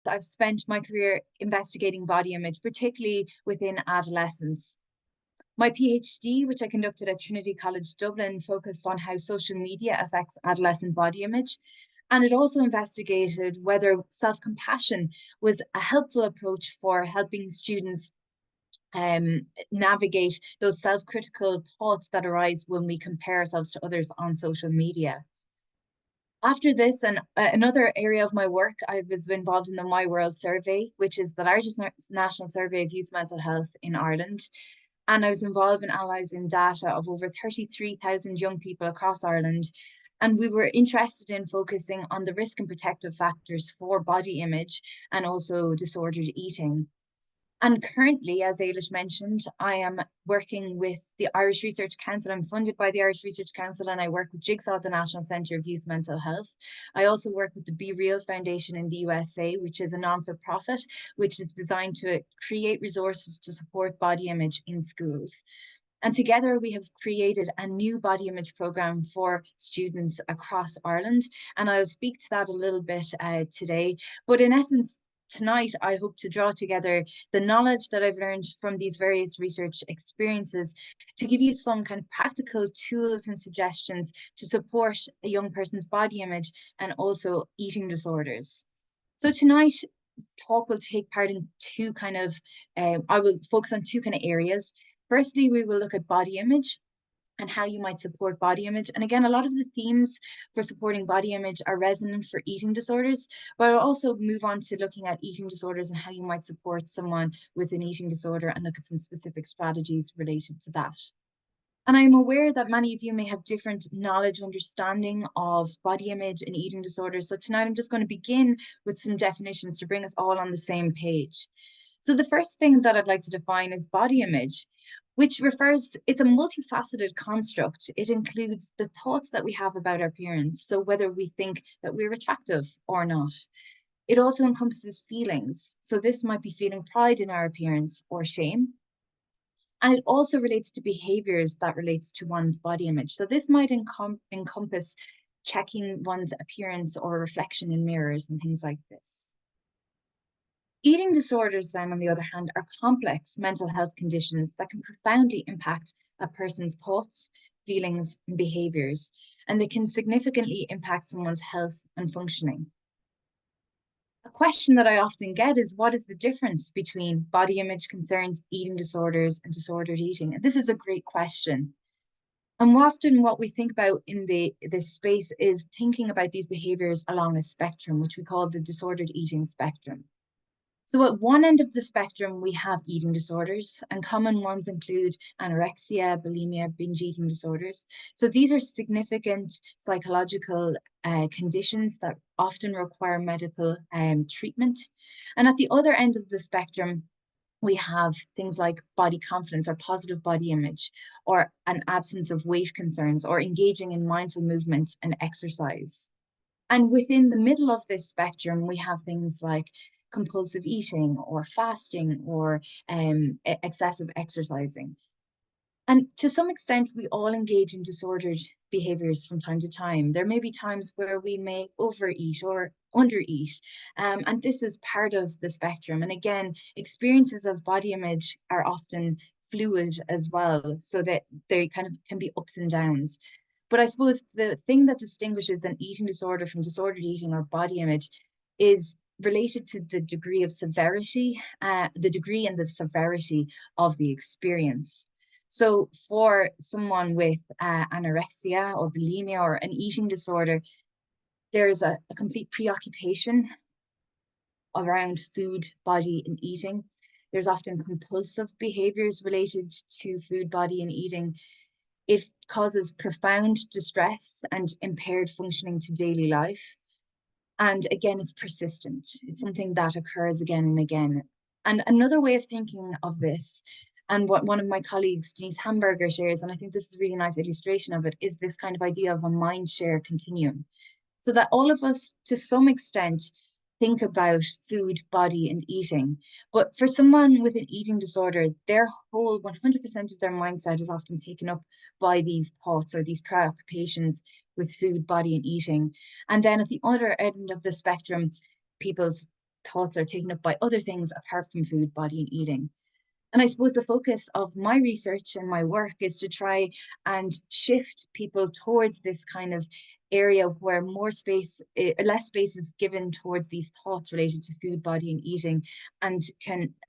I've spent my career investigating body image, particularly within adolescence. My PhD, which I conducted at Trinity College Dublin, focused on how social media affects adolescent body image. And it also investigated whether self-compassion was a helpful approach for helping students navigate those self-critical thoughts that arise when we compare ourselves to others on social media. After this, and another area of my work, I was involved in the My World survey, which is the largest national survey of youth mental health in Ireland. And I was involved in analysing data of over 33,000 young people across Ireland. And we were interested in focusing on the risk and protective factors for body image and also disordered eating. And currently, as Ailish mentioned, I am working with the Irish Research Council. I'm funded by the Irish Research Council, and I work with Jigsaw at the National Centre of Youth Mental Health. I also work with the Be Real Foundation in the USA, which is a non-for-profit, which is designed to create resources to support body image in schools. And together we have created a new body image programme for students across Ireland. And I'll speak to that a little bit today. But in essence, tonight, I hope to draw together the knowledge that I've learned from these various research experiences to give you some kind of practical tools and suggestions to support a young person's body image and also eating disorders. So tonight, talk will take part in two kind of, I will focus on two kind of areas. Firstly, we will look at body image and how you might support body image. And again, a lot of the themes for supporting body image are resonant for eating disorders, but I'll also move on to looking at eating disorders and how you might support someone with an eating disorder and look at some specific strategies related to that. And I'm aware that many of you may have different knowledge, understanding of body image and eating disorders. So tonight I'm just going to begin with some definitions to bring us all on the same page. So the first thing that I'd like to define is body image, which it's a multifaceted construct. It includes the thoughts that we have about our appearance, so whether we think that we're attractive or not. It also encompasses feelings. So this might be feeling pride in our appearance or shame. And it also relates to behaviors that relates to one's body image. So this might encompass checking one's appearance or reflection in mirrors and things like this. Eating disorders, then, on the other hand, are complex mental health conditions that can profoundly impact a person's thoughts, feelings, and behaviors, and they can significantly impact someone's health and functioning. A question that I often get is, what is the difference between body image concerns, eating disorders, and disordered eating? And this is a great question. And often what we think about in this space is thinking about these behaviors along a spectrum, which we call the disordered eating spectrum. So at one end of the spectrum, we have eating disorders, and common ones include anorexia, bulimia, binge eating disorders. So these are significant psychological conditions that often require medical treatment. And at the other end of the spectrum, we have things like body confidence or positive body image, or an absence of weight concerns, or engaging in mindful movement and exercise. And within the middle of this spectrum, we have things like compulsive eating or fasting or excessive exercising. And to some extent, we all engage in disordered behaviors from time to time. There may be times where we may overeat or undereat, and this is part of the spectrum. And again, experiences of body image are often fluid as well, so that they kind of can be ups and downs. But I suppose the thing that distinguishes an eating disorder from disordered eating or body image is related to the degree of severity, the degree and the severity of the experience. So for someone with anorexia or bulimia or an eating disorder, there is a complete preoccupation around food, body, and eating. There's often compulsive behaviors related to food, body, and eating. It causes profound distress and impaired functioning to daily life. And again, it's persistent. It's something that occurs again and again. And another way of thinking of this, and what one of my colleagues, Denise Hamburger, shares, and I think this is a really nice illustration of it, is this kind of idea of a mind share continuum. So that all of us, to some extent, think about food, body, and eating. But for someone with an eating disorder, their whole 100% of their mindset is often taken up by these thoughts or these preoccupations with food, body, and eating. And then at the other end of the spectrum, people's thoughts are taken up by other things apart from food, body, and eating. And I suppose the focus of my research and my work is to try and shift people towards this kind of area where less space is given towards these thoughts related to food, body, and eating, and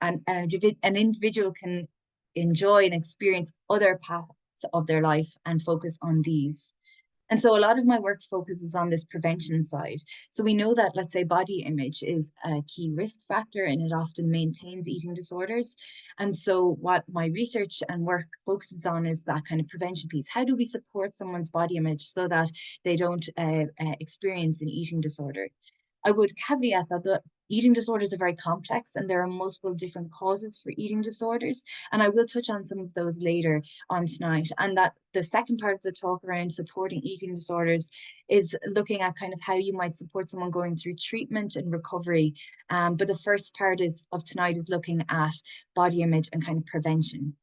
an individual can enjoy and experience other paths of their life and focus on these. And so a lot of my work focuses on this prevention side. So we know that, let's say, body image is a key risk factor and it often maintains eating disorders. And so what my research and work focuses on is that kind of prevention piece. How do we support someone's body image so that they don't experience an eating disorder? I would caveat that the eating disorders are very complex and there are multiple different causes for eating disorders. And I will touch on some of those later on tonight. And that the second part of the talk around supporting eating disorders is looking at kind of how you might support someone going through treatment and recovery. But the first part of tonight is looking at body image and kind of prevention.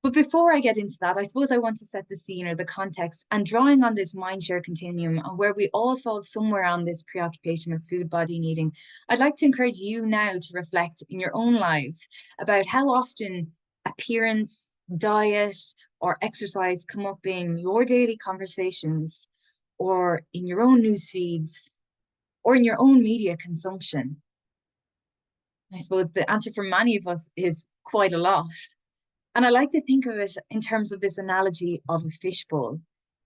But before I get into that, I suppose I want to set the scene or the context and drawing on this mindshare continuum and where we all fall somewhere on this preoccupation with food, body, and eating. I'd like to encourage you now to reflect in your own lives about how often appearance, diet, or exercise come up in your daily conversations or in your own news feeds or in your own media consumption. I suppose the answer for many of us is quite a lot. And I like to think of it in terms of this analogy of a fishbowl,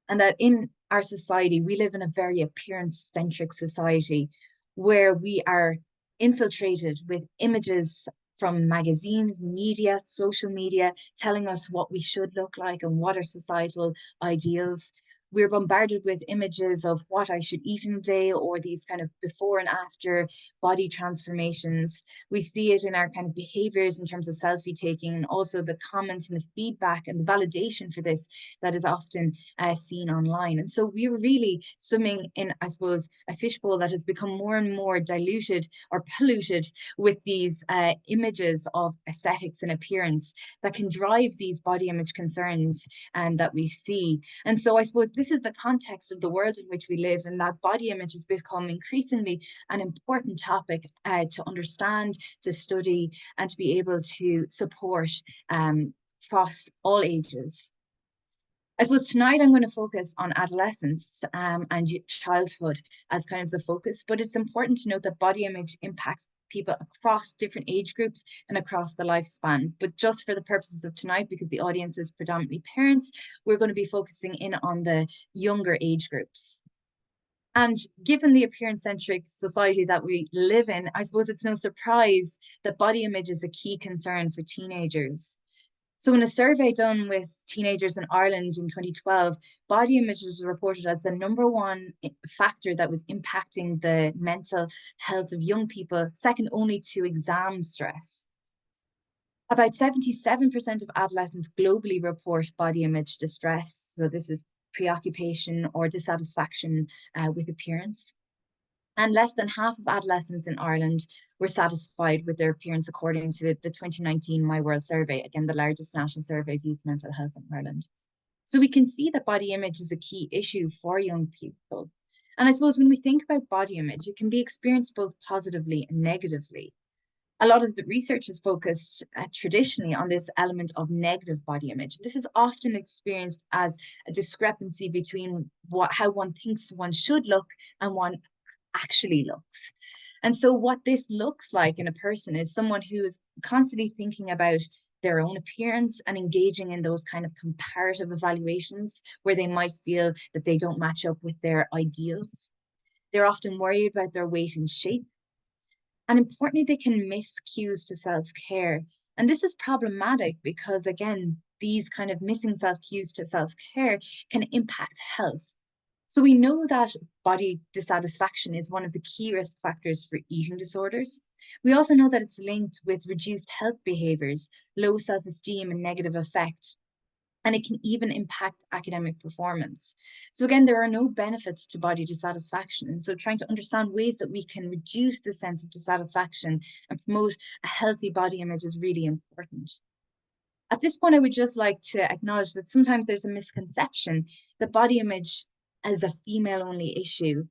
and that in our society, we live in a very appearance-centric society where we are infiltrated with images from magazines, media, social media, telling us what we should look like and what are societal ideals. We're bombarded with images of what I should eat in a day or these kind of before and after body transformations. We see it in our kind of behaviors in terms of selfie taking and also the comments and the feedback and the validation for this that is often seen online. And so we're really swimming in, I suppose, a fishbowl that has become more and more diluted or polluted with these images of aesthetics and appearance that can drive these body image concerns and that we see. And so I suppose this is the context of the world in which we live, and that body image has become increasingly an important topic to understand, to study, and to be able to support across all ages. I suppose tonight I'm going to focus on adolescence and childhood as kind of the focus, but it's important to note that body image impacts people across different age groups and across the lifespan. But just for the purposes of tonight, because the audience is predominantly parents, we're going to be focusing in on the younger age groups. And given the appearance-centric society that we live in, I suppose it's no surprise that body image is a key concern for teenagers. So in a survey done with teenagers in Ireland in 2012, body image was reported as the #1 factor that was impacting the mental health of young people, second only to exam stress. About 77% of adolescents globally report body image distress. So this is preoccupation or dissatisfaction with appearance. And less than half of adolescents in Ireland were satisfied with their appearance, according to the 2019 My World survey, again, the largest national survey of youth mental health in Ireland. So we can see that body image is a key issue for young people. And I suppose when we think about body image, it can be experienced both positively and negatively. A lot of the research is focused traditionally on this element of negative body image. This is often experienced as a discrepancy between how one thinks one should look and one actually looks. And so what this looks like in a person is someone who is constantly thinking about their own appearance and engaging in those kind of comparative evaluations where they might feel that they don't match up with their ideals. They're often worried about their weight and shape. And importantly, they can miss cues to self-care. And this is problematic because, again, these kind of missing self-cues to self-care can impact health. So we know that body dissatisfaction is one of the key risk factors for eating disorders. We also know that it's linked with reduced health behaviors, low self-esteem, and negative affect. And it can even impact academic performance. So again, there are no benefits to body dissatisfaction. And so trying to understand ways that we can reduce the sense of dissatisfaction and promote a healthy body image is really important. At this point, I would just like to acknowledge that sometimes there's a misconception that body image as a female-only issue.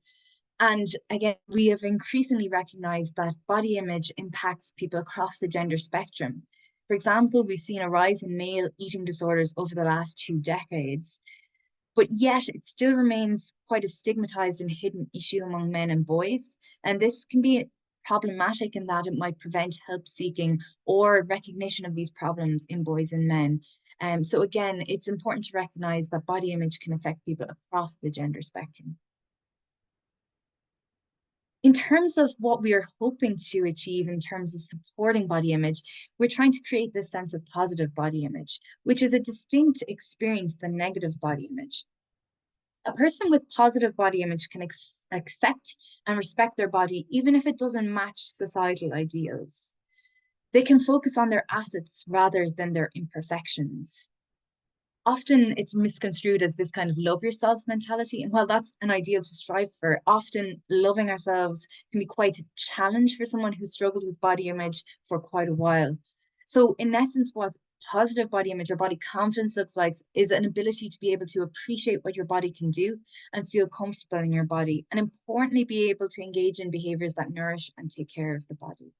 And again, we have increasingly recognized that body image impacts people across the gender spectrum. For example, we've seen a rise in male eating disorders over the last 2 decades, but yet it still remains quite a stigmatized and hidden issue among men and boys. And this can be problematic in that it might prevent help seeking or recognition of these problems in boys and men. So again, it's important to recognize that body image can affect people across the gender spectrum. In terms of what we are hoping to achieve in terms of supporting body image, we're trying to create this sense of positive body image, which is a distinct experience than negative body image. A person with positive body image can accept and respect their body, even if it doesn't match societal ideals. They can focus on their assets rather than their imperfections. Often it's misconstrued as this kind of love yourself mentality. And while that's an ideal to strive for, often loving ourselves can be quite a challenge for someone who struggled with body image for quite a while. So, in essence, what positive body image or body confidence looks like is an ability to be able to appreciate what your body can do and feel comfortable in your body. And importantly, be able to engage in behaviors that nourish and take care of the body.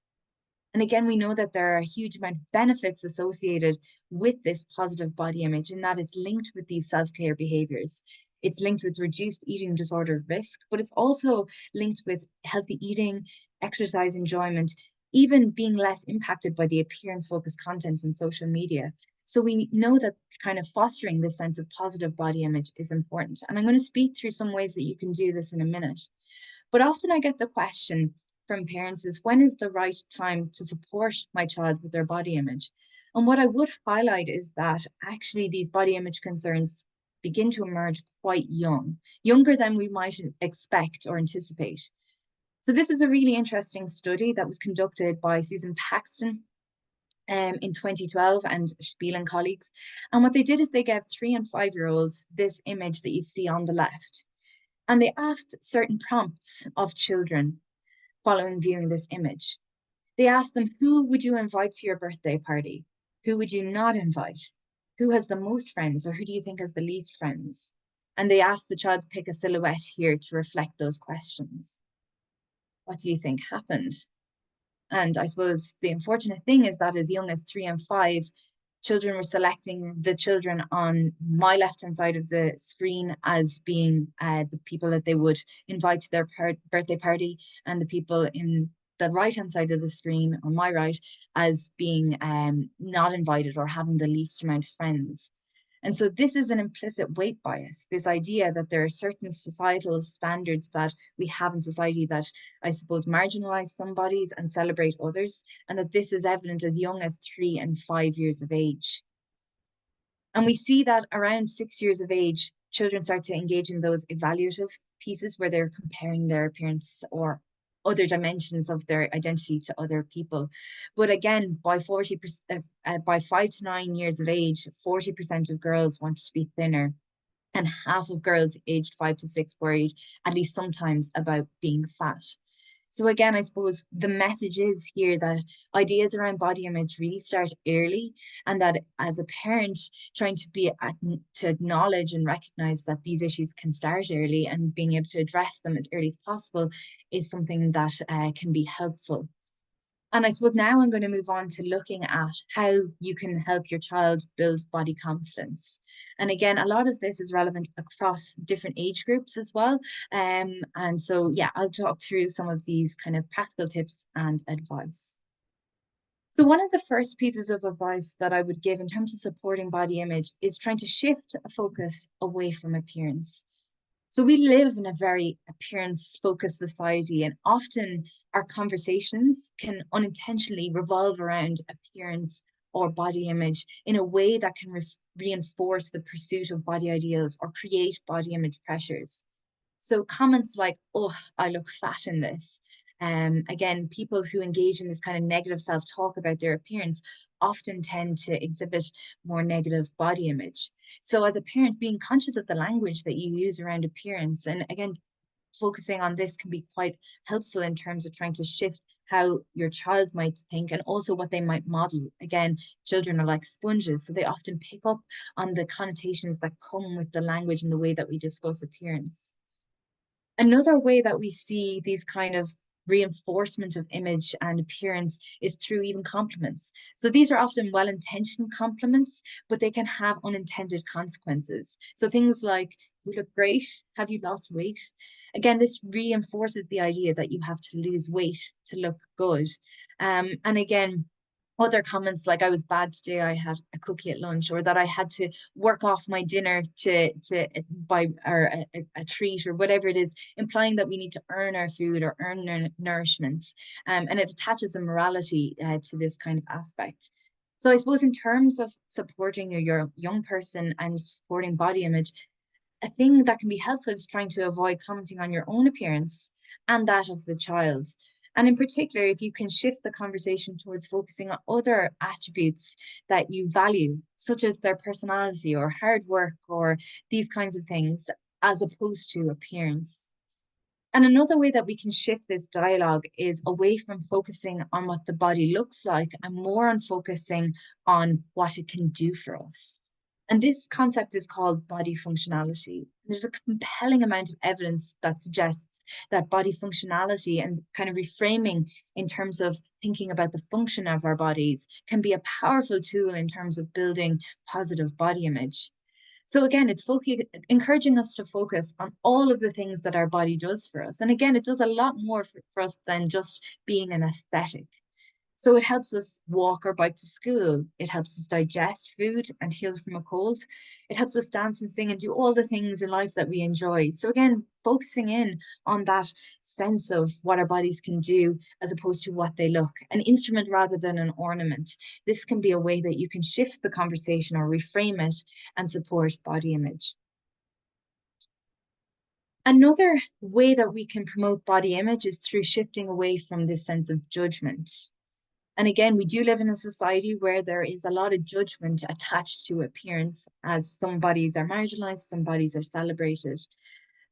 And again, we know that there are a huge amount of benefits associated with this positive body image, in that it's linked with these self-care behaviors. It's linked with reduced eating disorder risk, but it's also linked with healthy eating, exercise enjoyment, even being less impacted by the appearance-focused content in social media. So we know that kind of fostering this sense of positive body image is important. And I'm going to speak through some ways that you can do this in a minute. But often I get the question from parents is, when is the right time to support my child with their body image? And what I would highlight is that actually these body image concerns begin to emerge quite young, younger than we might expect or anticipate. So this is a really interesting study that was conducted by Susan Paxton in 2012 and Spiel and colleagues. And what they did is they gave 3 and 5-year-olds this image that you see on the left. And they asked certain prompts of children following viewing this image. They asked them, who would you invite to your birthday party? Who would you not invite? Who has the most friends, or who do you think has the least friends? And they asked the child to pick a silhouette here to reflect those questions. What do you think happened? And I suppose the unfortunate thing is that as young as 3 and 5, children were selecting the children on my left-hand side of the screen as being the people that they would invite to their birthday party, and the people in the right-hand side of the screen on my right as being not invited or having the least amount of friends. And so this is an implicit weight bias, this idea that there are certain societal standards that we have in society that I suppose marginalize some bodies and celebrate others, and that this is evident as young as 3 and 5 years of age. And we see that around 6 years of age, children start to engage in those evaluative pieces where they're comparing their appearance or other dimensions of their identity to other people. But again, by 40%, by 5 to 9 years of age, 40% of girls want to be thinner, and half of girls aged 5 to 6 worried at least sometimes about being fat. So again, I suppose the message is here that ideas around body image really start early, and that as a parent, trying to to acknowledge and recognize that these issues can start early and being able to address them as early as possible is something that can be helpful. And I suppose now I'm going to move on to looking at how you can help your child build body confidence. And again, a lot of this is relevant across different age groups as well. And so, yeah, I'll talk through some of these kind of practical tips and advice. So one of the first pieces of advice that I would give in terms of supporting body image is trying to shift a focus away from appearance. So we live in a very appearance-focused society, and often our conversations can unintentionally revolve around appearance or body image in a way that can reinforce the pursuit of body ideals or create body image pressures. So comments like, oh, I look fat in this. Again, people who engage in this kind of negative self-talk about their appearance often tend to exhibit more negative body image. So as a parent, being conscious of the language that you use around appearance, and again, focusing on this can be quite helpful in terms of trying to shift how your child might think and also what they might model. Again, children are like sponges, so they often pick up on the connotations that come with the language and the way that we discuss appearance. Another way that we see these kind of reinforcement of image and appearance is through even compliments. So these are often well-intentioned compliments, but they can have unintended consequences. So things like, you look great, have you lost weight? Again, this reinforces the idea that you have to lose weight to look good. And again, other comments like I was bad today, I had a cookie at lunch, or that I had to work off my dinner to buy or a treat or whatever it is, implying that we need to earn our food or earn our nourishment. And it attaches a morality to this kind of aspect. So I suppose in terms of supporting your young person and supporting body image, a thing that can be helpful is trying to avoid commenting on your own appearance and that of the child. And in particular, if you can shift the conversation towards focusing on other attributes that you value, such as their personality or hard work or these kinds of things, as opposed to appearance. And another way that we can shift this dialogue is away from focusing on what the body looks like and more on focusing on what it can do for us. And this concept is called body functionality. There's a compelling amount of evidence that suggests that body functionality and kind of reframing in terms of thinking about the function of our bodies can be a powerful tool in terms of building positive body image. So again, it's encouraging us to focus on all of the things that our body does for us. And again, it does a lot more for us than just being an aesthetic. So it helps us walk or bike to school. It helps us digest food and heal from a cold. It helps us dance and sing and do all the things in life that we enjoy. So again, focusing in on that sense of what our bodies can do as opposed to what they look, an instrument rather than an ornament. This can be a way that you can shift the conversation or reframe it and support body image. Another way that we can promote body image is through shifting away from this sense of judgment. And again, we do live in a society where there is a lot of judgment attached to appearance, as some bodies are marginalized, some bodies are celebrated.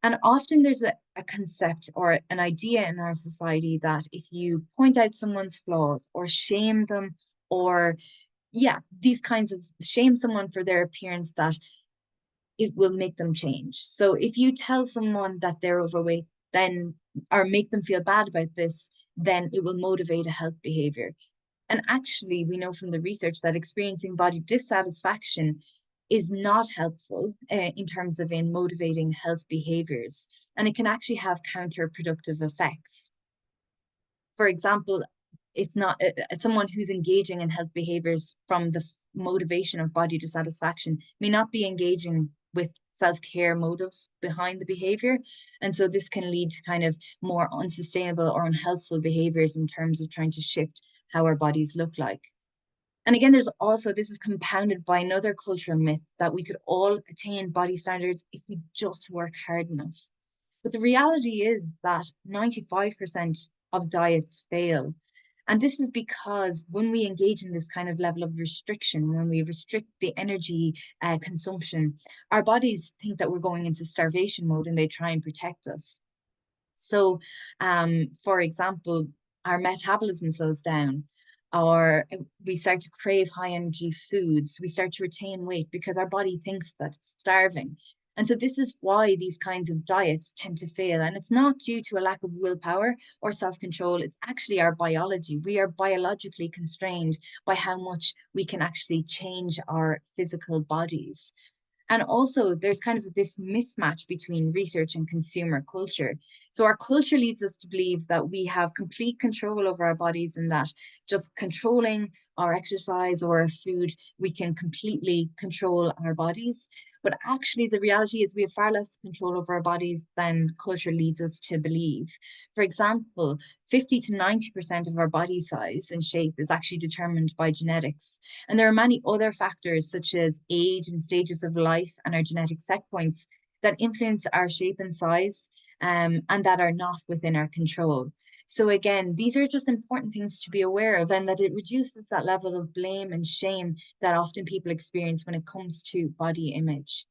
And often there's a concept or an idea in our society that if you point out someone's flaws or shame them, or yeah, these kinds of shame someone for their appearance, that it will make them change. So if you tell someone that they're overweight, then or make them feel bad about this, then it will motivate a health behavior. And actually, we know from the research that experiencing body dissatisfaction is not helpful in terms of in motivating health behaviors, and it can actually have counterproductive effects. For example, it's not someone who's engaging in health behaviors from the motivation of body dissatisfaction may not be engaging with self-care motives behind the behavior. And so this can lead to kind of more unsustainable or unhealthful behaviors in terms of trying to shift how our bodies look like. And again, there's also, this is compounded by another cultural myth that we could all attain body standards if we just work hard enough. But the reality is that 95% of diets fail. And this is because when we engage in this kind of level of restriction, when we restrict the energy consumption, our bodies think that we're going into starvation mode and they try and protect us. So, for example, our metabolism slows down, or we start to crave high energy foods. We start to retain weight because our body thinks that it's starving. And so this is why these kinds of diets tend to fail. And it's not due to a lack of willpower or self-control. It's actually our biology. We are biologically constrained by how much we can actually change our physical bodies. And also, there's kind of this mismatch between research and consumer culture. So, our culture leads us to believe that we have complete control over our bodies and that just controlling our exercise or our food, we can completely control our bodies. But actually, the reality is we have far less control over our bodies than culture leads us to believe. For example, 50 to 90% of our body size and shape is actually determined by genetics. And there are many other factors such as age and stages of life and our genetic set points that influence our shape and size, and that are not within our control. So again, these are just important things to be aware of, and that it reduces that level of blame and shame that often people experience when it comes to body image.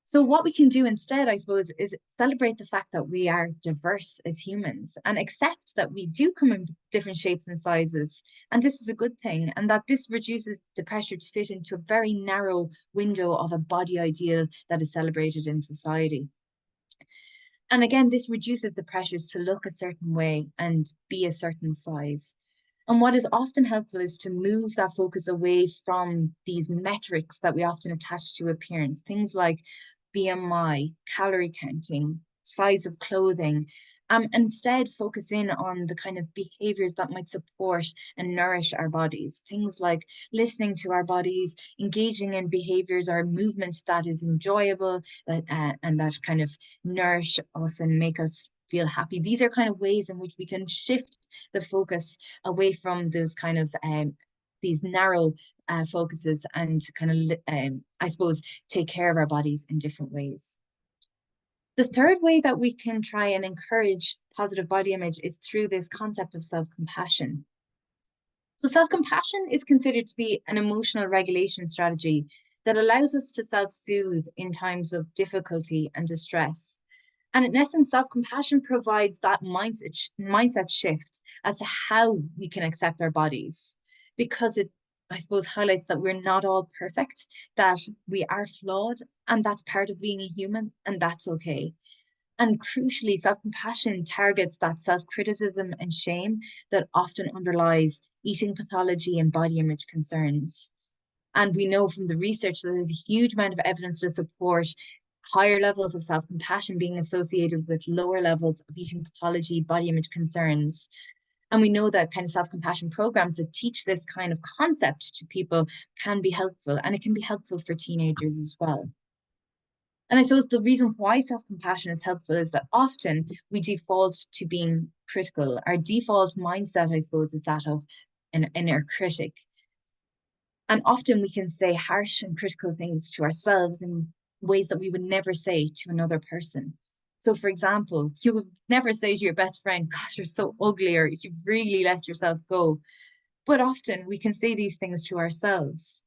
So what we can do instead, I suppose, is celebrate the fact that we are diverse as humans and accept that we do come in different shapes and sizes. And this is a good thing. And that this reduces the pressure to fit into a very narrow window of a body ideal that is celebrated in society. And again, this reduces the pressures to look a certain way and be a certain size. And what is often helpful is to move that focus away from these metrics that we often attach to appearance, things like BMI, calorie counting, size of clothing, and instead focus in on the kind of behaviors that might support and nourish our bodies. Things like listening to our bodies, engaging in behaviors or movements that is enjoyable, and that kind of nourish us and make us feel happy. These are kind of ways in which we can shift the focus away from those kind of these narrow focuses and kind of, I suppose, take care of our bodies in different ways. The third way that we can try and encourage positive body image is through this concept of self-compassion. So self-compassion is considered to be an emotional regulation strategy that allows us to self-soothe in times of difficulty and distress. And in essence, self-compassion provides that mindset shift as to how we can accept our bodies, because it, I suppose, highlights that we're not all perfect, that we are flawed, and that's part of being a human, and that's okay. And crucially, self-compassion targets that self-criticism and shame that often underlies eating pathology and body image concerns. And we know from the research that there's a huge amount of evidence to support higher levels of self-compassion being associated with lower levels of eating pathology, body image concerns. And we know that kind of self-compassion programs that teach this kind of concept to people can be helpful, and it can be helpful for teenagers as well. And I suppose the reason why self-compassion is helpful is that often we default to being critical. Our default mindset, I suppose, is that of an inner critic. And often we can say harsh and critical things to ourselves in ways that we would never say to another person. So, for example, you would never say to your best friend, "Gosh, you're so ugly," or "You've really let yourself go." But often we can say these things to ourselves.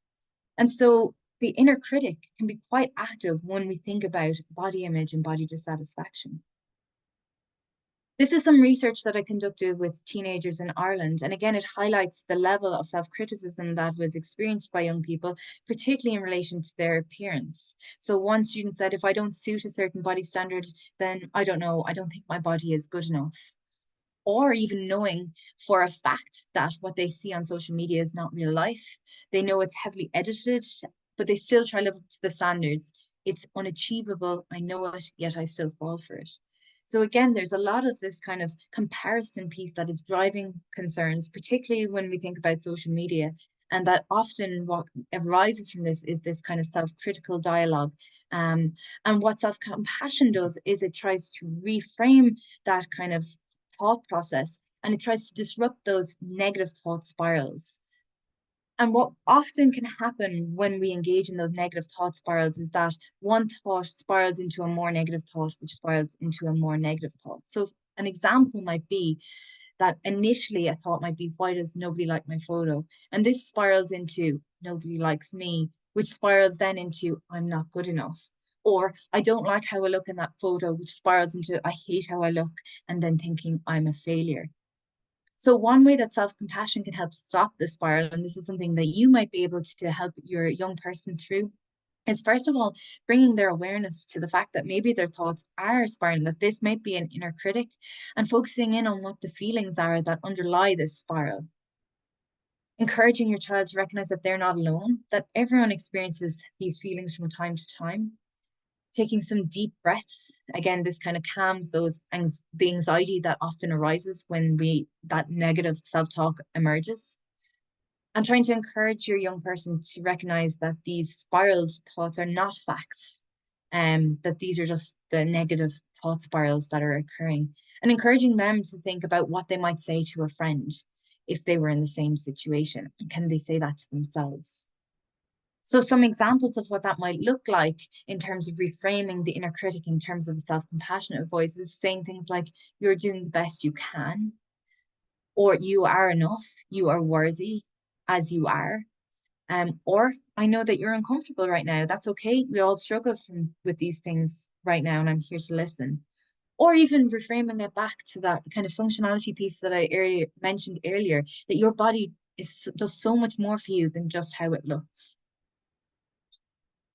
And so the inner critic can be quite active when we think about body image and body dissatisfaction. This is some research that I conducted with teenagers in Ireland. And again, it highlights the level of self-criticism that was experienced by young people, particularly in relation to their appearance. So one student said, "If I don't suit a certain body standard, then I don't know, I don't think my body is good enough." Or even knowing for a fact that what they see on social media is not real life. They know it's heavily edited, but they still try to live up to the standards. It's unachievable. I know it, yet I still fall for it. So again, there's a lot of this kind of comparison piece that is driving concerns, particularly when we think about social media. And that often what arises from this is this kind of self-critical dialogue. And what self-compassion does is it tries to reframe that kind of thought process, and it tries to disrupt those negative thought spirals. And what often can happen when we engage in those negative thought spirals is that one thought spirals into a more negative thought, which spirals into a more negative thought. So an example might be that initially a thought might be, "Why does nobody like my photo?" And this spirals into, "Nobody likes me," which spirals then into, "I'm not good enough." Or, "I don't like how I look in that photo," which spirals into, "I hate how I look," and then thinking, "I'm a failure." So one way that self-compassion can help stop this spiral, and this is something that you might be able to help your young person through, is first of all, bringing their awareness to the fact that maybe their thoughts are spiraling, that this might be an inner critic, and focusing in on what the feelings are that underlie this spiral. Encouraging your child to recognize that they're not alone, that everyone experiences these feelings from time to time. Taking some deep breaths. Again, this kind of calms the anxiety that often arises when that negative self-talk emerges. And trying to encourage your young person to recognize that these spiraled thoughts are not facts, that these are just the negative thought spirals that are occurring, and encouraging them to think about what they might say to a friend if they were in the same situation. And can they say that to themselves? So some examples of what that might look like in terms of reframing the inner critic in terms of a self-compassionate voice is saying things like, "You're doing the best you can," or "You are enough, you are worthy as you are." Or, "I know that you're uncomfortable right now. That's okay. We all struggle with these things right now, and I'm here to listen." Or even reframing it back to that kind of functionality piece that I mentioned earlier, that your body does so much more for you than just how it looks.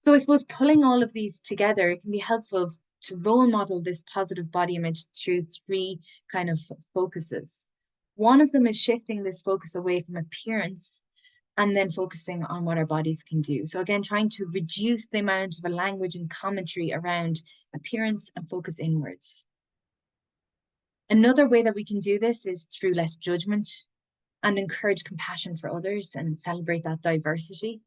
So I suppose pulling all of these together, it can be helpful to role model this positive body image through three kind of focuses. One of them is shifting this focus away from appearance and then focusing on what our bodies can do. So again, trying to reduce the amount of a language and commentary around appearance and focus inwards. Another way that we can do this is through less judgment and encourage compassion for others and celebrate that diversity.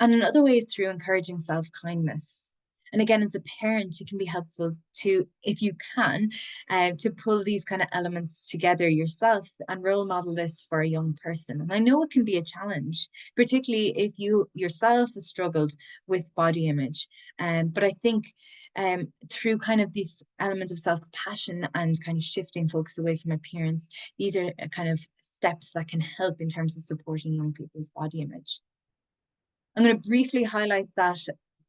And another way is through encouraging self-kindness. And again, as a parent, it can be helpful to, if you can, to pull these kind of elements together yourself and role model this for a young person. And I know it can be a challenge, particularly if you yourself have struggled with body image. But I think through kind of these elements of self-compassion and kind of shifting focus away from appearance, these are kind of steps that can help in terms of supporting young people's body image. I'm going to briefly highlight that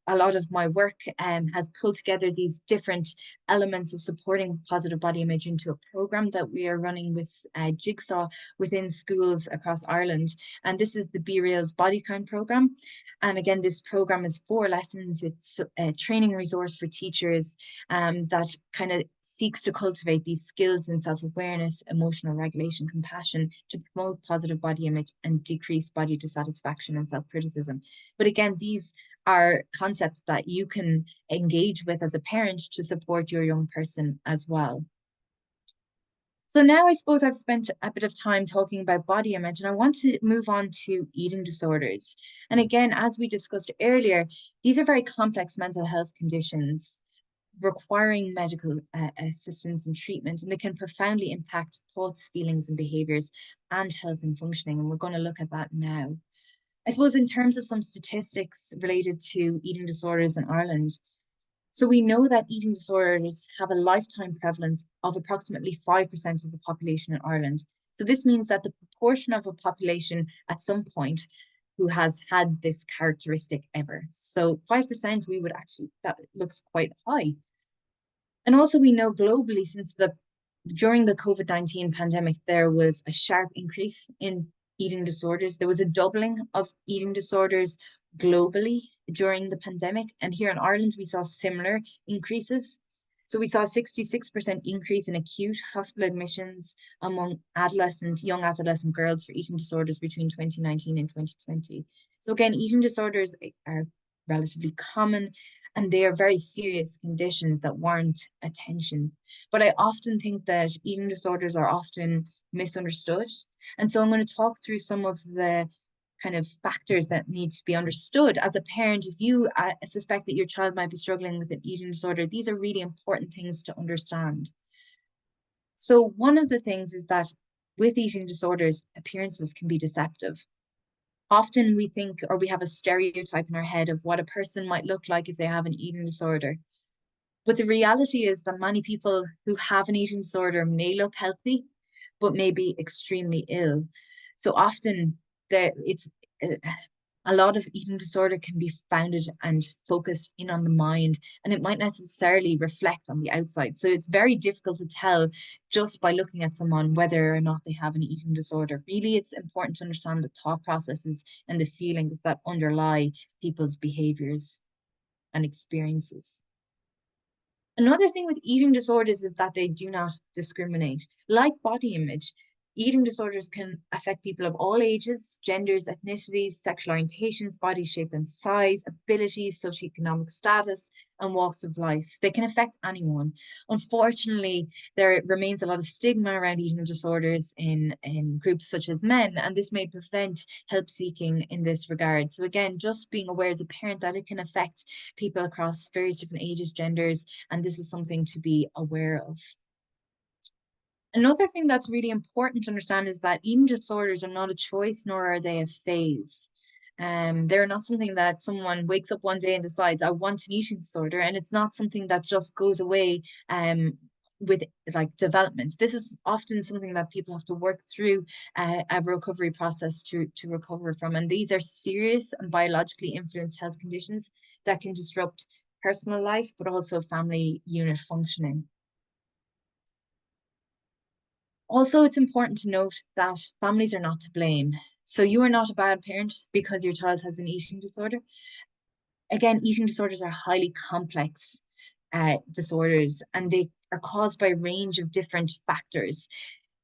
a lot of my work has pulled together these different elements of supporting positive body image into a program that we are running with Jigsaw within schools across Ireland. And this is the Be Real's Body Count program. And again, this program is 4 lessons. It's a training resource for teachers that kind of seeks to cultivate these skills in self-awareness, emotional regulation, compassion to promote positive body image and decrease body dissatisfaction and self-criticism. But again, these are concepts that you can engage with as a parent to support your young person as well. So now I suppose I've spent a bit of time talking about body image, and I want to move on to eating disorders. And again, as we discussed earlier, these are very complex mental health conditions requiring medical assistance and treatment, and they can profoundly impact thoughts, feelings, and behaviors and health and functioning. And we're going to look at that now. I suppose in terms of some statistics related to eating disorders in Ireland, so we know that eating disorders have a lifetime prevalence of approximately 5% of the population in Ireland. So this means that the proportion of a population at some point who has had this characteristic ever. So 5%, we would actually, that looks quite high. And also we know globally, during the COVID-19 pandemic, there was a sharp increase in eating disorders. There was a doubling of eating disorders globally during the pandemic. And here in Ireland, we saw similar increases. So we saw a 66% increase in acute hospital admissions among young adolescent girls for eating disorders between 2019 and 2020. So again, eating disorders are relatively common, and they are very serious conditions that warrant attention. But I often think that eating disorders are often misunderstood. And so I'm going to talk through some of the kind of factors that need to be understood as a parent. If you suspect that your child might be struggling with an eating disorder, these are really important things to understand. So one of the things is that with eating disorders, appearances can be deceptive. Often we think, or we have a stereotype in our head of what a person might look like if they have an eating disorder. But the reality is that many people who have an eating disorder may look healthy, but may be extremely ill. So often it's a lot of eating disorder can be founded and focused in on the mind, and it might necessarily reflect on the outside. So it's very difficult to tell just by looking at someone whether or not they have an eating disorder. Really, it's important to understand the thought processes and the feelings that underlie people's behaviors and experiences. Another thing with eating disorders is that they do not discriminate. Like body image, eating disorders can affect people of all ages, genders, ethnicities, sexual orientations, body shape and size, abilities, socioeconomic status, and walks of life. They can affect anyone. Unfortunately, there remains a lot of stigma around eating disorders in groups such as men, and this may prevent help seeking in this regard. So again, just being aware as a parent that it can affect people across various different ages, genders, and this is something to be aware of. Another thing that's really important to understand is that eating disorders are not a choice, nor are they a phase. They're not something that someone wakes up one day and decides, I want an eating disorder, and it's not something that just goes away with like developments. This is often something that people have to work through a recovery process to recover from. And these are serious and biologically influenced health conditions that can disrupt personal life, but also family unit functioning. Also, it's important to note that families are not to blame. So you are not a bad parent because your child has an eating disorder. Again, eating disorders are highly complex. disorders, and they are caused by a range of different factors.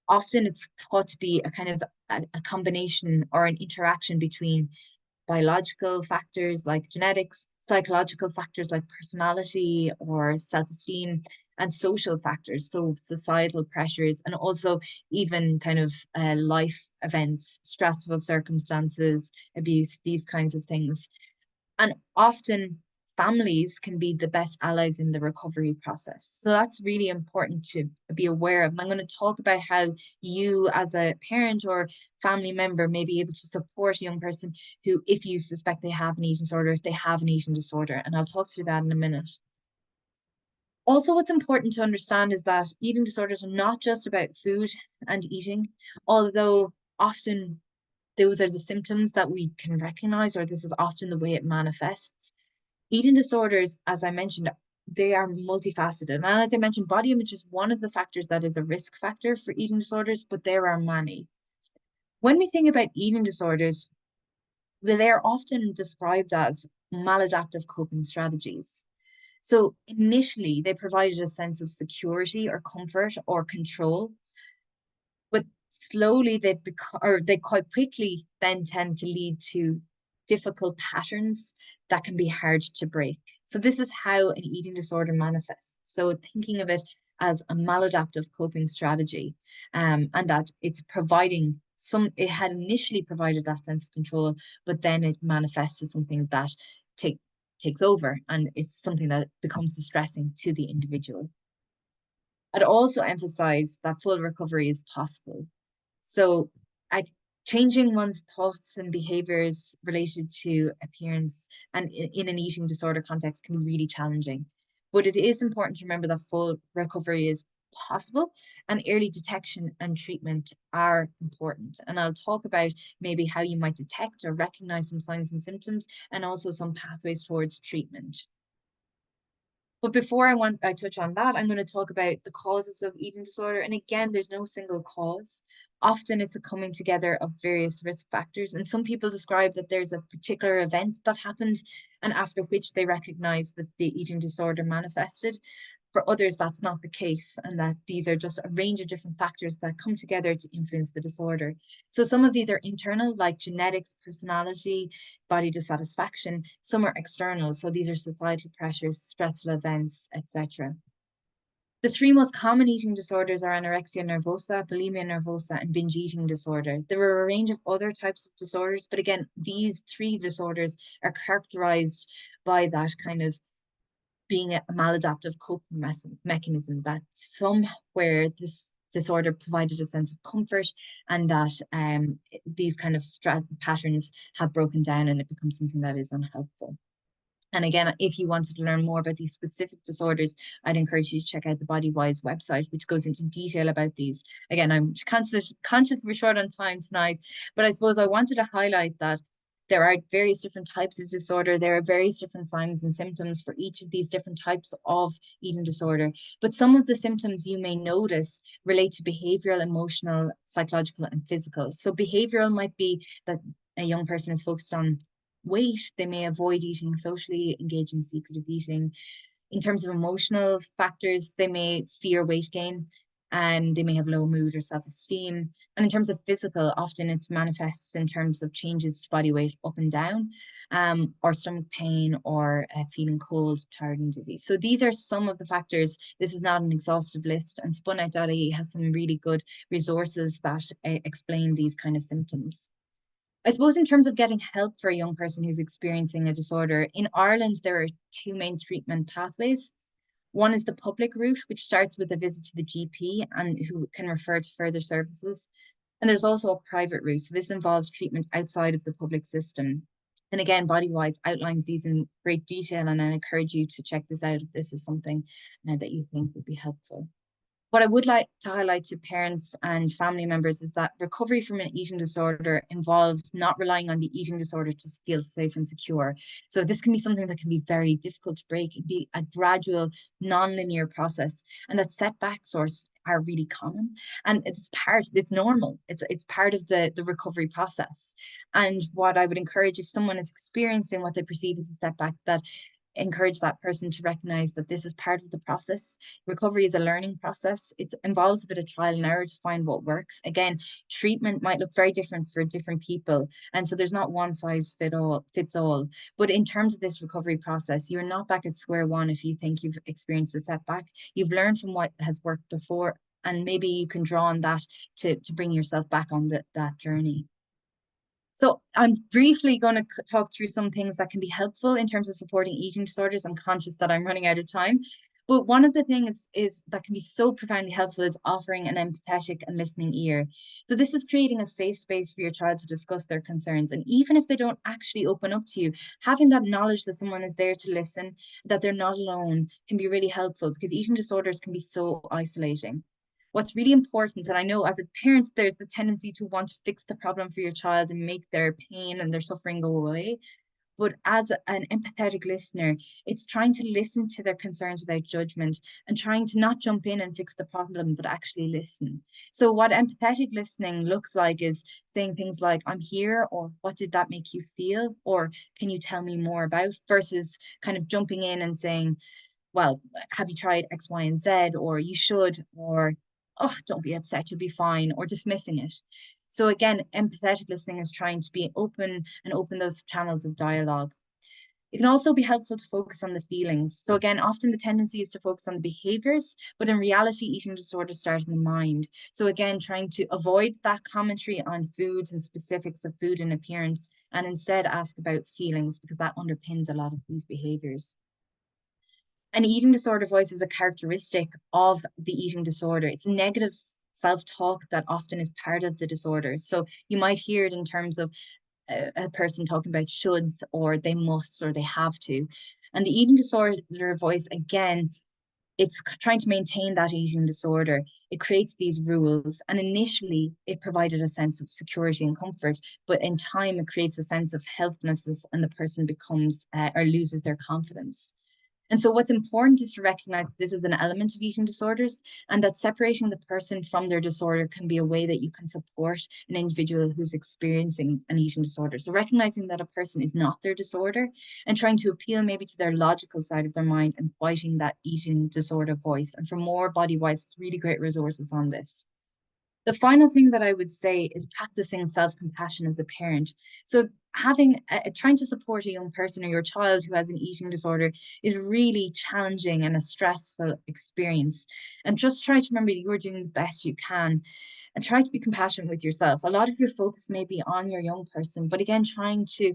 Often it's thought to be a kind of a combination or an interaction between biological factors like genetics, psychological factors like personality or self-esteem, and social factors, so societal pressures, and also even kind of life events, stressful circumstances, abuse, these kinds of things. And often families can be the best allies in the recovery process. So that's really important to be aware of. And I'm going to talk about how you, as a parent or family member, may be able to support a young person who, if you suspect they have an eating disorder, if they have an eating disorder. And I'll talk through that in a minute. Also, what's important to understand is that eating disorders are not just about food and eating, although often those are the symptoms that we can recognize, or this is often the way it manifests. Eating disorders, as I mentioned, they are multifaceted. And as I mentioned, body image is one of the factors that is a risk factor for eating disorders, but there are many. When we think about eating disorders, well, they are often described as maladaptive coping strategies. So initially, they provided a sense of security or comfort or control, but slowly they quite quickly then tend to lead to difficult patterns that can be hard to break. So this is how an eating disorder manifests. So thinking of it as a maladaptive coping strategy, and that it had initially provided that sense of control, but then it manifests as something that takes over, and it's something that becomes distressing to the individual. I'd also emphasize that full recovery is possible. So I, changing one's thoughts and behaviors related to appearance and in an eating disorder context can be really challenging. But it is important to remember that full recovery is possible, and early detection and treatment are important. And I'll talk about maybe how you might detect or recognize some signs and symptoms, and also some pathways towards treatment. But before I touch on that, I'm going to talk about the causes of eating disorder. And again, there's no single cause. Often it's a coming together of various risk factors. And some people describe that there's a particular event that happened, and after which they recognize that the eating disorder manifested. For others, that's not the case, and that these are just a range of different factors that come together to influence the disorder. So some of these are internal, like genetics, personality, body dissatisfaction. Some are external, so these are societal pressures, stressful events, etc. The three most common eating disorders are anorexia nervosa, bulimia nervosa, and binge eating disorder. There are a range of other types of disorders, but again, these three disorders are characterized by that kind of being a maladaptive coping mechanism, that somewhere this disorder provided a sense of comfort, and that these kind of patterns have broken down and it becomes something that is unhelpful. And again, if you wanted to learn more about these specific disorders, I'd encourage you to check out the BodyWise website, which goes into detail about these. Again, I'm conscious we're short on time tonight, but I suppose I wanted to highlight that there are various different types of disorder. There are various different signs and symptoms for each of these different types of eating disorder. But some of the symptoms you may notice relate to behavioral, emotional, psychological, and physical. So behavioral might be that a young person is focused on weight. They may avoid eating socially, engage in secretive eating. In terms of emotional factors, they may fear weight gain, and they may have low mood or self-esteem. And in terms of physical, often it manifests in terms of changes to body weight up and down, or stomach pain, or feeling cold, tired, and dizzy. So these are some of the factors. This is not an exhaustive list, and spunout.ie has some really good resources that explain these kind of symptoms. I suppose in terms of getting help for a young person who's experiencing a disorder, in Ireland, there are two main treatment pathways. One is the public route, which starts with a visit to the GP and who can refer to further services. And there's also a private route. So this involves treatment outside of the public system. And again, BodyWise outlines these in great detail, and I encourage you to check this out if this is something that you think would be helpful. What I would like to highlight to parents and family members is that recovery from an eating disorder involves not relying on the eating disorder to feel safe and secure. So this can be something that can be very difficult to break. It can be a gradual, non-linear process, and that setbacks are really common, and it's normal. It's part of the recovery process. And what I would encourage, if someone is experiencing what they perceive as a setback, that encourage that person to recognize that this is part of the process. Recovery is a learning process. It involves a bit of trial and error to find what works. Again, treatment might look very different for different people. And so there's not one size fits all. But in terms of this recovery process, you're not back at square one if you think you've experienced a setback. You've learned from what has worked before, and maybe you can draw on that to bring yourself back on that journey. So I'm briefly going to talk through some things that can be helpful in terms of supporting eating disorders. I'm conscious that I'm running out of time. But one of the things is that can be so profoundly helpful is offering an empathetic and listening ear. So this is creating a safe space for your child to discuss their concerns. And even if they don't actually open up to you, having that knowledge that someone is there to listen, that they're not alone, can be really helpful, because eating disorders can be so isolating. What's really important, and I know as a parent, there's the tendency to want to fix the problem for your child and make their pain and their suffering go away. But as an empathetic listener, it's trying to listen to their concerns without judgment and trying to not jump in and fix the problem, but actually listen. So what empathetic listening looks like is saying things like, I'm here, or what did that make you feel? Or can you tell me more about, versus kind of jumping in and saying, well, have you tried X, Y, and Z? Or you should, or, oh, don't be upset, you'll be fine, or dismissing it. So again, empathetic listening is trying to be open and open those channels of dialogue. It can also be helpful to focus on the feelings. So again, often the tendency is to focus on the behaviors, but in reality, eating disorders start in the mind. So again, trying to avoid that commentary on foods and specifics of food and appearance, and instead ask about feelings, because that underpins a lot of these behaviors. An eating disorder voice is a characteristic of the eating disorder. It's negative self-talk that often is part of the disorder. So you might hear it in terms of a person talking about shoulds, or they must, or they have to. And the eating disorder voice, again, it's trying to maintain that eating disorder. It creates these rules. And initially, it provided a sense of security and comfort. But in time, it creates a sense of helplessness, and the person becomes or loses their confidence. And so what's important is to recognize that this is an element of eating disorders, and that separating the person from their disorder can be a way that you can support an individual who's experiencing an eating disorder. So recognizing that a person is not their disorder, and trying to appeal maybe to their logical side of their mind and fighting that eating disorder voice. And for more Bodywise, really great resources on this. The final thing that I would say is practicing self-compassion as a parent. So trying to support a young person or your child who has an eating disorder is really challenging and a stressful experience. And just try to remember that you're doing the best you can, and try to be compassionate with yourself. A lot of your focus may be on your young person, but again, trying to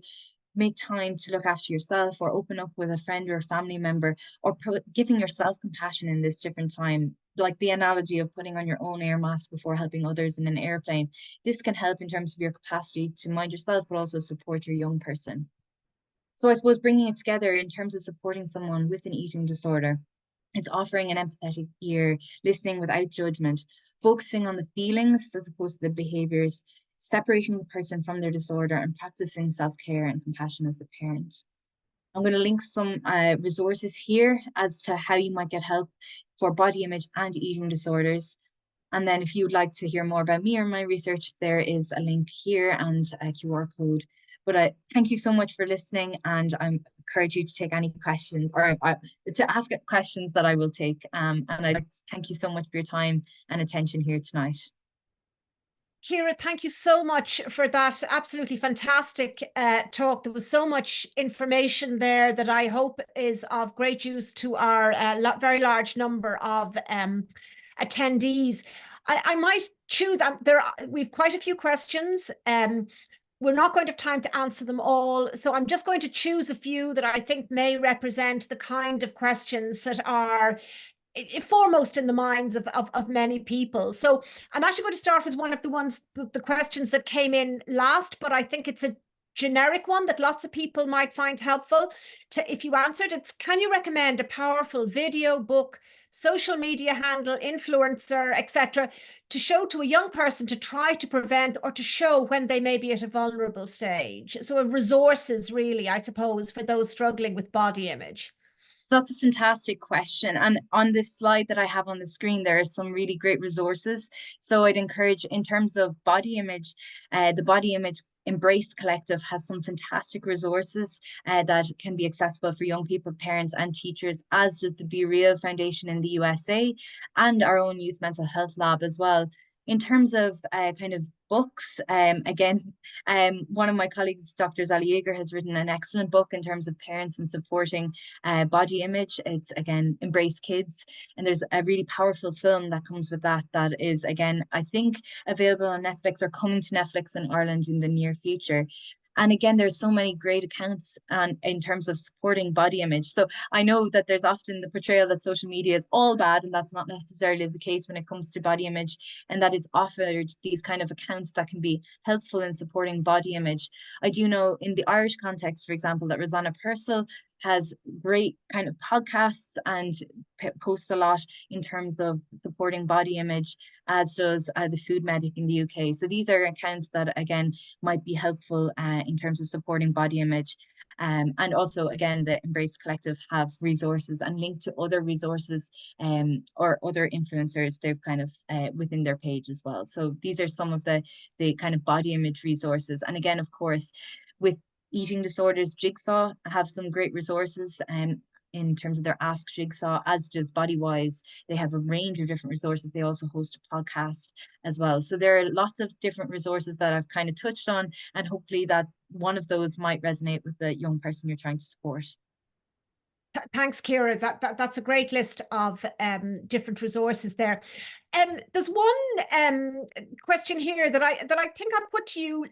make time to look after yourself, or open up with a friend or a family member, or giving yourself compassion in this different time. Like the analogy of putting on your own air mask before helping others in an airplane. This can help in terms of your capacity to mind yourself, but also support your young person. So I suppose bringing it together in terms of supporting someone with an eating disorder, it's offering an empathetic ear, listening without judgment, focusing on the feelings as opposed to the behaviors, separating the person from their disorder, and practicing self-care and compassion as a parent. I'm going to link some resources here as to how you might get help for body image and eating disorders. And then if you would like to hear more about me or my research, there is a link here and a QR code. But I thank you so much for listening, and I encourage you to take any questions, or to ask questions that I will take. And I thank you so much for your time and attention here tonight. Ciara, thank you so much for that absolutely fantastic talk. There was so much information there that I hope is of great use to our very large number of attendees. I might choose, we've quite a few questions. We're not going to have time to answer them all, so I'm just going to choose a few that I think may represent the kind of questions that are foremost in the minds of many people. So I'm actually going to start with one of the questions that came in last, but I think it's a generic one that lots of people might find helpful if you answered. It's, can you recommend a powerful video, book, social media handle, influencer, etc., to show to a young person to try to prevent or to show when they may be at a vulnerable stage? So resources, really, I suppose, for those struggling with body image. So that's a fantastic question. And on this slide that I have on the screen, there are some really great resources. So I'd encourage, in terms of body image, the body image Embrace Collective has some fantastic resources that can be accessible for young people, parents, and teachers, as does the Be Real Foundation in the USA and our own Youth Mental Health Lab as well. In terms of kind of books, again, one of my colleagues, Dr. Zali Yeager, has written an excellent book in terms of parents and supporting body image. It's, again, Embrace Kids. And there's a really powerful film that comes with that, that is, again, I think available on Netflix or coming to Netflix in Ireland in the near future. And again, there's so many great accounts in terms of supporting body image. So I know that there's often the portrayal that social media is all bad, and that's not necessarily the case when it comes to body image, and that it's offered these kind of accounts that can be helpful in supporting body image. I do know in the Irish context, for example, that Rosanna Purcell has great kind of podcasts and posts a lot in terms of supporting body image, as does the Food Medic in the UK. So these are accounts that, again, might be helpful in terms of supporting body image. And also, again, the Embrace Collective have resources and link to other resources or other influencers they've kind of within their page as well. So these are some of the kind of body image resources. And again, of course, with eating disorders, Jigsaw have some great resources in terms of their Ask Jigsaw, as does Bodywise. They have a range of different resources. They also host a podcast as well. So there are lots of different resources that I've kind of touched on, and hopefully that one of those might resonate with the young person you're trying to support. Thanks, Ciara. That's a great list of different resources there. There's one question here that I think I'll put to you,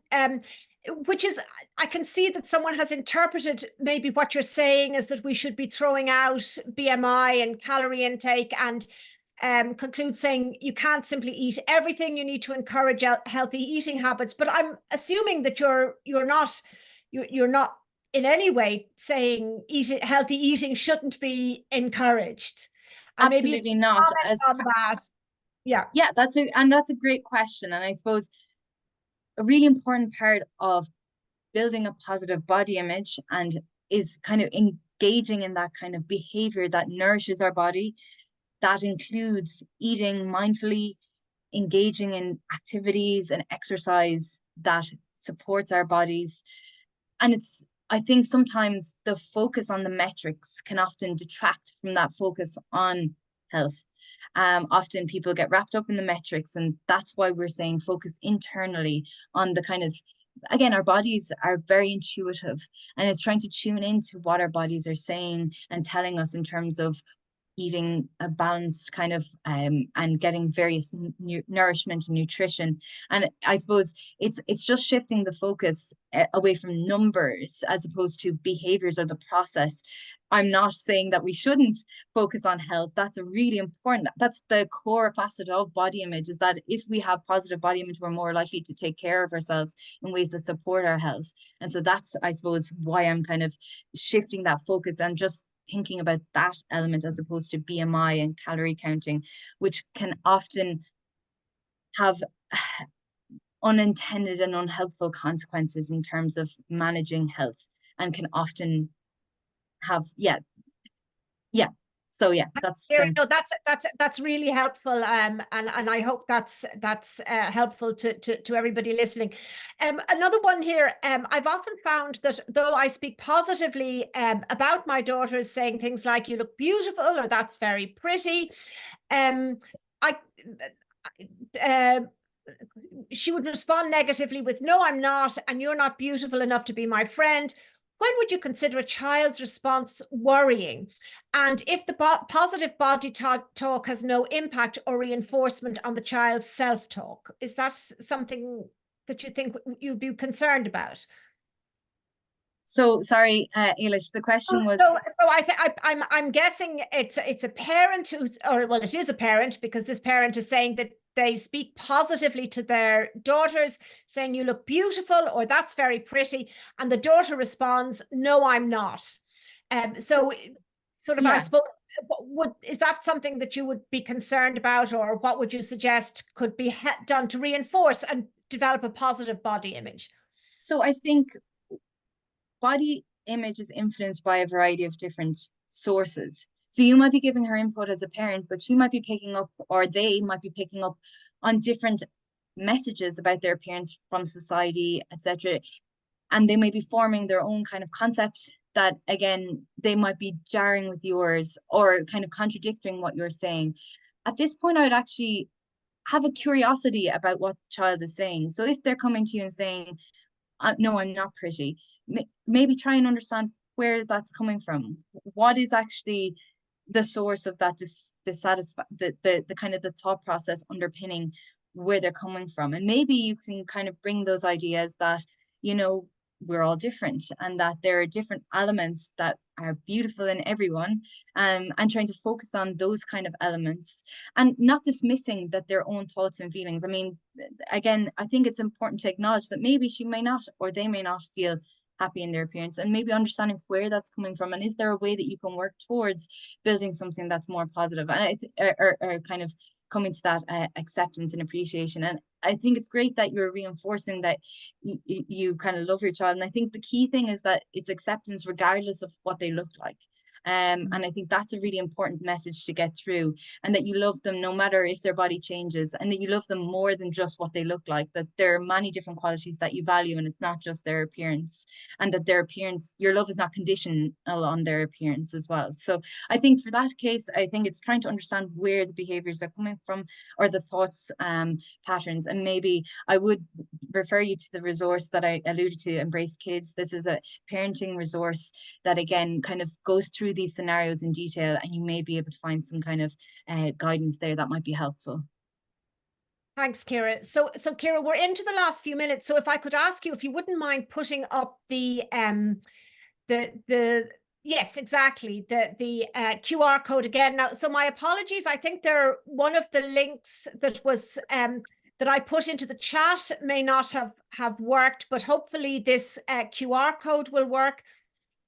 which is, I can see that someone has interpreted maybe what you're saying is that we should be throwing out BMI and calorie intake, and conclude saying you can't simply eat everything. You need to encourage healthy eating habits. But I'm assuming that you're not in any way saying healthy eating shouldn't be encouraged. And Absolutely not. On that. Yeah. Yeah, that's a great question. And I suppose a really important part of building a positive body image and is kind of engaging in that kind of behavior that nourishes our body. That includes eating mindfully, engaging in activities and exercise that supports our bodies. And I think sometimes the focus on the metrics can often detract from that focus on health. Often people get wrapped up in the metrics, and that's why we're saying focus internally on the kind of, again, our bodies are very intuitive, and it's trying to tune into what our bodies are saying and telling us in terms of eating a balanced kind of and getting various nourishment and nutrition. And I suppose it's just shifting the focus away from numbers as opposed to behaviors or the process. I'm not saying that we shouldn't focus on health. That's a really important, that's the core facet of body image, is that if we have positive body image, we're more likely to take care of ourselves in ways that support our health. And so that's, I suppose, why I'm kind of shifting that focus and just thinking about that element as opposed to BMI and calorie counting, which can often have unintended and unhelpful consequences in terms of managing health, and can often have so that's no, that's really helpful, and I hope that's helpful to everybody listening. Another one here, I've often found that though I speak positively about my daughters, saying things like "you look beautiful" or "that's very pretty," she would respond negatively with "no, I'm not, and you're not beautiful enough to be my friend." When would you consider a child's response worrying? And if the positive body talk has no impact or reinforcement on the child's self-talk, is that something that you think you'd be concerned about? So sorry, Eilish, the question was. So I'm guessing it's a parent who's, or well, it is a parent, because this parent is saying that they speak positively to their daughters, saying "you look beautiful" or "that's very pretty," and the daughter responds "no, I'm not." So sort of, I suppose, is that something that you would be concerned about, or what would you suggest could be done to reinforce and develop a positive body image? So I think body image is influenced by a variety of different sources. So you might be giving her input as a parent, but she might be picking up, or they might be picking up on different messages about their appearance from society, etc. And they may be forming their own kind of concept that, again, they might be jarring with yours or kind of contradicting what you're saying. At this point, I would actually have a curiosity about what the child is saying. So if they're coming to you and saying, no, I'm not pretty, maybe try and understand where that's coming from. What is actually the source of that the kind of the thought process underpinning where they're coming from. And maybe you can kind of bring those ideas that, you know, we're all different and that there are different elements that are beautiful in everyone, and trying to focus on those kind of elements and not dismissing that their own thoughts and feelings. I mean, again, I think it's important to acknowledge that maybe she may not, or they may not feel happy in their appearance, and maybe understanding where that's coming from, and is there a way that you can work towards building something that's more positive, and or kind of coming to that acceptance and appreciation. And I think it's great that you're reinforcing that you kind of love your child, and I think the key thing is that it's acceptance regardless of what they look like. And I think that's a really important message to get through, and that you love them no matter if their body changes, and that you love them more than just what they look like, that there are many different qualities that you value, and it's not just their appearance, and that their appearance, your love is not conditional on their appearance as well. So I think for that case, I think it's trying to understand where the behaviors are coming from, or the thoughts patterns. And maybe I would refer you to the resource that I alluded to, Embrace Kids. This is a parenting resource that, again, kind of goes through these scenarios in detail, and you may be able to find some kind of guidance there that might be helpful. Thanks, Ciara. So Ciara, we're into the last few minutes. So if I could ask you if you wouldn't mind putting up the yes, exactly, the QR code again. Now, so my apologies. I think one of the links that was that I put into the chat may not have worked, but hopefully this QR code will work.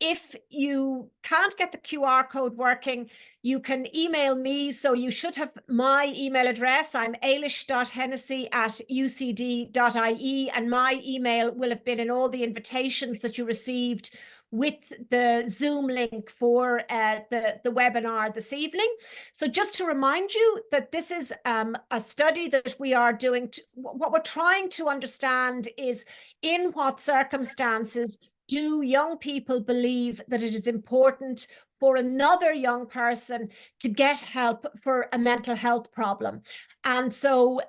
If you can't get the QR code working, you can email me. So you should have my email address. I'm ailish.hennessy@ucd.ie, and my email will have been in all the invitations that you received with the Zoom link for the webinar this evening. So just to remind you that this is a study that we are doing. What we're trying to understand is in what circumstances do young people believe that it is important for another young person to get help for a mental health problem? And so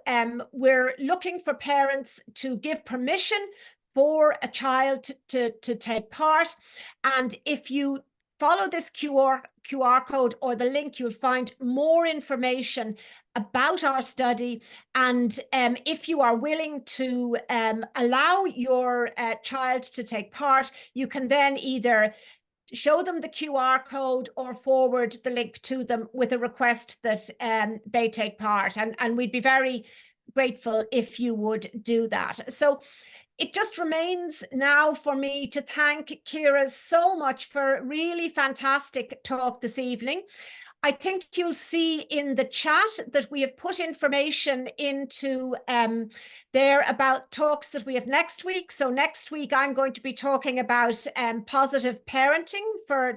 we're looking for parents to give permission for a child to take part. And if you follow this QR code or the link, you'll find more information about our study. And if you are willing to allow your child to take part, you can then either show them the QR code or forward the link to them with a request that they take part. And we'd be very grateful if you would do that. So it just remains now for me to thank Ciara so much for a really fantastic talk this evening. I think you'll see in the chat that we have put information into there about talks that we have next week. So next week, I'm going to be talking about positive parenting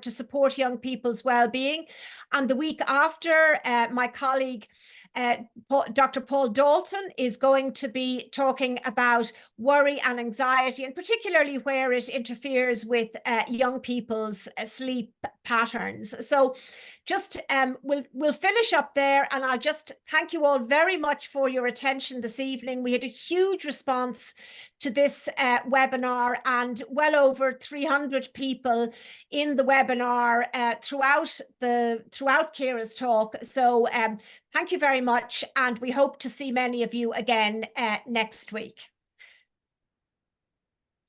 to support young people's well-being. And the week after, my colleague, Dr. Paul Dalton, is going to be talking about worry and anxiety, and particularly where it interferes with young people's sleep patterns. So just we'll finish up there, and I'll just thank you all very much for your attention this evening. We had a huge response to this webinar, and well over 300 people in the webinar throughout Ciara's talk. So thank you very much, and we hope to see many of you again next week.